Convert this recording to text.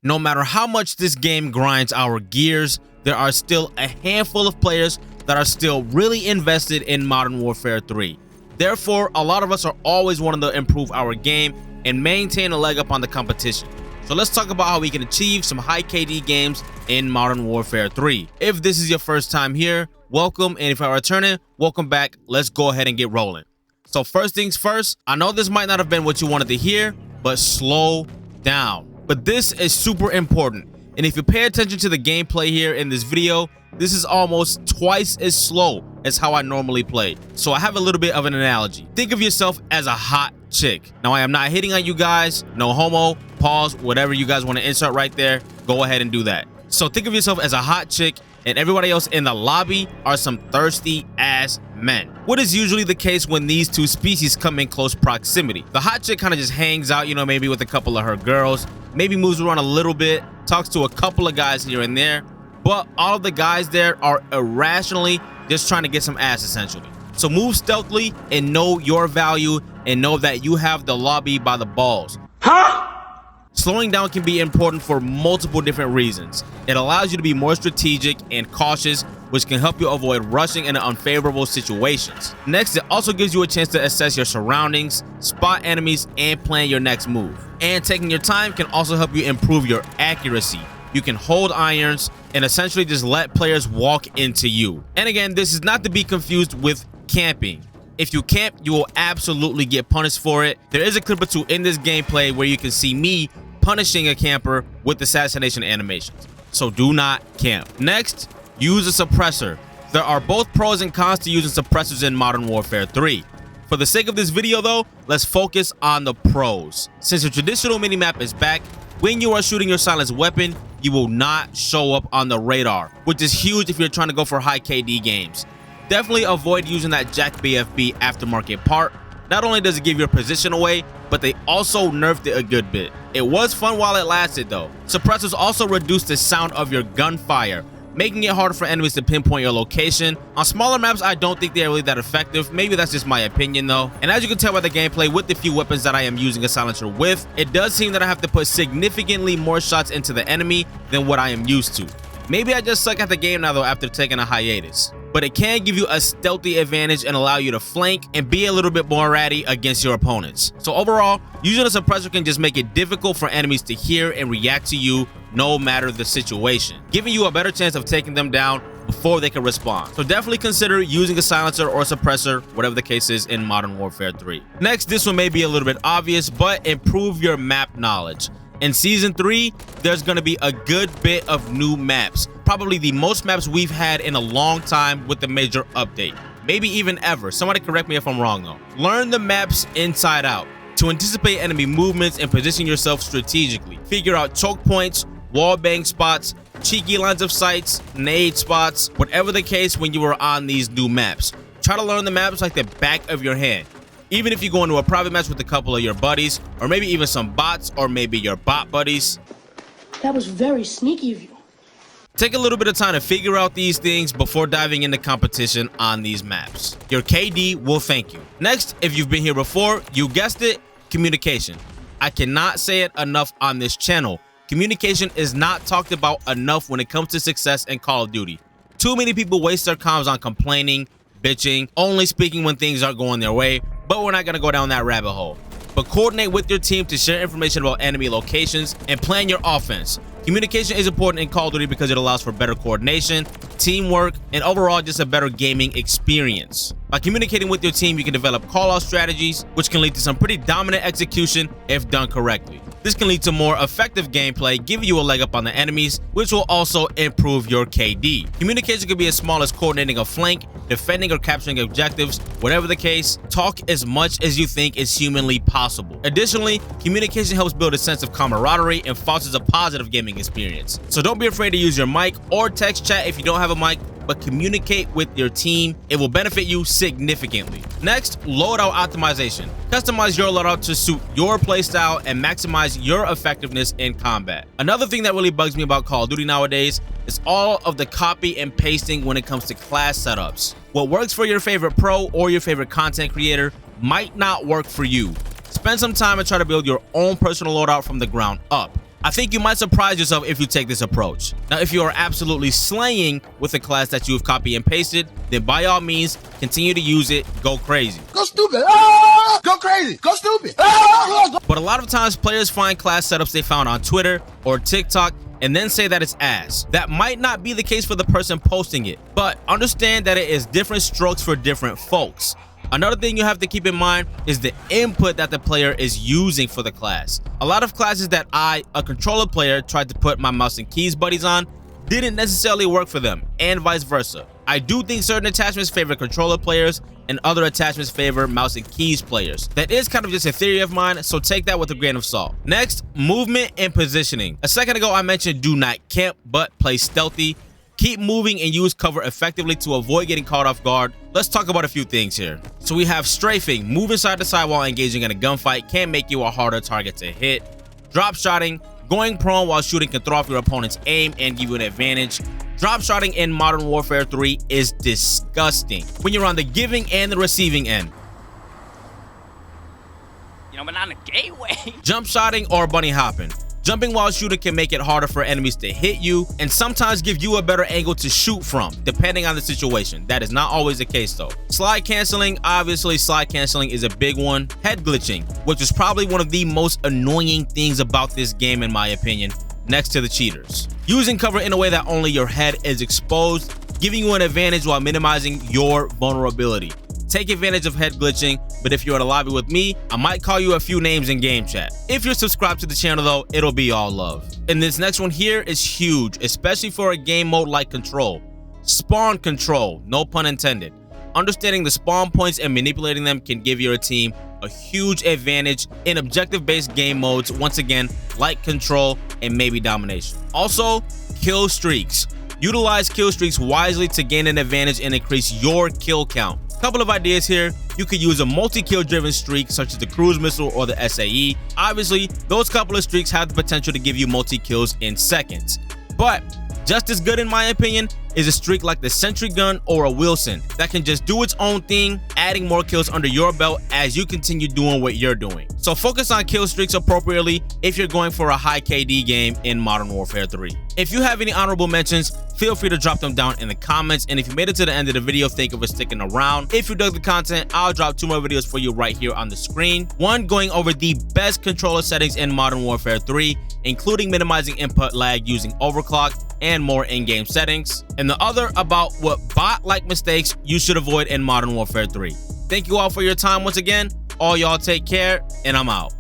No matter how much this game grinds our gears, there are still a handful of players that are still really invested in Modern Warfare 3. Therefore, a lot of us are always wanting to improve our game and maintain a leg up on the competition. So let's talk about how we can achieve some high KD games in Modern Warfare 3. If this is your first time here, welcome, and if you're returning, welcome back. Let's go ahead and get rolling. So first things first, I know this might not have been what you wanted to hear, but slow down. But this is super important, and if you pay attention to the gameplay here in this video, this is almost twice as slow as how I normally play. So I have a little bit of an analogy. Think of yourself as a hot chick. Now, I am not hitting on you guys, no homo, pause, whatever you guys want to insert right there, go ahead and do that. So think of yourself as a hot chick, and everybody else in the lobby are some thirsty ass men. What is usually the case when these two species come in close proximity? The hot chick kind of just hangs out, maybe with a couple of her girls, maybe moves around a little bit, talks to a couple of guys here and there, but all of the guys there are irrationally just trying to get some ass, essentially. So move stealthily and know your value and know that you have the lobby by the balls. Huh? Slowing down can be important for multiple different reasons. It allows you to be more strategic and cautious, which can help you avoid rushing into unfavorable situations. Next, it also gives you a chance to assess your surroundings, spot enemies, and plan your next move. And taking your time can also help you improve your accuracy. You can hold irons and essentially just let players walk into you. And again, this is not to be confused with camping. If you camp, you will absolutely get punished for it. There is a clip or two in this gameplay where you can see me punishing a camper with assassination animations. So do not camp. Next, use a suppressor. There are both pros and cons to using suppressors in Modern Warfare 3. For the sake of this video though, let's focus on the pros. Since the traditional minimap is back, when you are shooting your silenced weapon, you will not show up on the radar, which is huge if you're trying to go for high KD games. Definitely avoid using that Jack BFB aftermarket part. Not only does it give your position away, but they also nerfed it a good bit. It was fun while it lasted though. Suppressors also reduce the sound of your gunfire, making it harder for enemies to pinpoint your location. On smaller maps, I don't think they're really that effective. Maybe that's just my opinion though. And as you can tell by the gameplay, with the few weapons that I am using a silencer with, it does seem that I have to put significantly more shots into the enemy than what I am used to. Maybe I just suck at the game now though after taking a hiatus. But it can give you a stealthy advantage and allow you to flank and be a little bit more ratty against your opponents. So overall, using a suppressor can just make it difficult for enemies to hear and react to you no matter the situation, giving you a better chance of taking them down before they can respond. So definitely consider using a silencer or a suppressor, whatever the case is, in Modern Warfare 3. Next, this one may be a little bit obvious, but improve your map knowledge. In Season 3, there's going to be a good bit of new maps. Probably the most maps we've had in a long time with the major update. Maybe even ever. Somebody correct me if I'm wrong though. Learn the maps inside out to anticipate enemy movements and position yourself strategically. Figure out choke points, wall bang spots, cheeky lines of sights, nade spots, whatever the case when you are on these new maps. Try to learn the maps like the back of your hand. Even if you go into a private match with a couple of your buddies, or maybe even some bots, or maybe your bot buddies. That was very sneaky of you. Take a little bit of time to figure out these things before diving into competition on these maps. Your KD will thank you. Next, if you've been here before, you guessed it, communication. I cannot say it enough on this channel. Communication is not talked about enough when it comes to success in Call of Duty. Too many people waste their comms on complaining, bitching, only speaking when things aren't going their way, but we're not going to go down that rabbit hole. But coordinate with your team to share information about enemy locations and plan your offense. Communication is important in Call of Duty because it allows for better coordination, teamwork, and overall just a better gaming experience. By communicating with your team, you can develop call-out strategies, which can lead to some pretty dominant execution if done correctly. This can lead to more effective gameplay, giving you a leg up on the enemies, which will also improve your KD. Communication can be as small as coordinating a flank, defending or capturing objectives. Whatever the case, talk as much as you think is humanly possible. Additionally, communication helps build a sense of camaraderie and fosters a positive gaming experience. So don't be afraid to use your mic or text chat if you don't have a mic, but communicate with your team. It will benefit you significantly. Next, loadout optimization. Customize your loadout to suit your playstyle and maximize your effectiveness in combat. Another thing that really bugs me about Call of Duty nowadays is all of the copy and pasting when it comes to class setups. What works for your favorite pro or your favorite content creator might not work for you. Spend some time and try to build your own personal loadout from the ground up. I think you might surprise yourself if you take this approach. Now, if you are absolutely slaying with a class that you have copy and pasted, then by all means, continue to use it, go crazy. Go stupid. Ah! Go crazy. Go stupid. Ah! But a lot of times, players find class setups they found on Twitter or TikTok and then say that it's ass. That might not be the case for the person posting it, but understand that it is different strokes for different folks. Another thing you have to keep in mind is the input that the player is using for the class. A lot of classes that I, a controller player, tried to put my mouse and keys buddies on didn't necessarily work for them, and vice versa. I do think certain attachments favor controller players and other attachments favor mouse and keys players. That is kind of just a theory of mine, so take that with a grain of salt. Next, movement and positioning. A second ago I mentioned do not camp but play stealthy. Keep moving and use cover effectively to avoid getting caught off guard. Let's talk about a few things here. So we have strafing. Moving side to side while engaging in a gunfight can make you a harder target to hit. Drop shotting. Going prone while shooting can throw off your opponent's aim and give you an advantage. Drop shotting in Modern Warfare 3 is disgusting when you're on the giving and the receiving end. You know, but not in a gay way. Jump shotting or bunny hopping. Jumping while shooting can make it harder for enemies to hit you and sometimes give you a better angle to shoot from, depending on the situation. That is not always the case though. Slide canceling, obviously slide canceling is a big one. Head glitching, which is probably one of the most annoying things about this game in my opinion, next to the cheaters. Using cover in a way that only your head is exposed, giving you an advantage while minimizing your vulnerability. Take advantage of head glitching, but if you're in a lobby with me, I might call you a few names in game chat. If you're subscribed to the channel though, it'll be all love. And this next one here is huge, especially for a game mode like Control. Spawn control, no pun intended. Understanding the spawn points and manipulating them can give your team a huge advantage in objective-based game modes, once again, like Control and maybe Domination. Also, kill streaks. Utilize kill streaks wisely to gain an advantage and increase your kill count. Couple of ideas here. You could use a multi-kill driven streak such as the cruise missile or the SAE. Obviously, those couple of streaks have the potential to give you multi-kills in seconds. But just as good in my opinion is a streak like the sentry gun or a Wilson that can just do its own thing, adding more kills under your belt as you continue doing what you're doing. So focus on kill streaks appropriately if you're going for a high KD game in Modern Warfare 3. If you have any honorable mentions, feel free to drop them down in the comments, and if you made it to the end of the video, thank you for sticking around. If you dug the content, I'll drop 2 more videos for you right here on the screen. One going over the best controller settings in Modern Warfare 3, including minimizing input lag using overclock and more in-game settings, and the other about what bot-like mistakes you should avoid in Modern Warfare 3. Thank you all for your time once again. All y'all take care, and I'm out.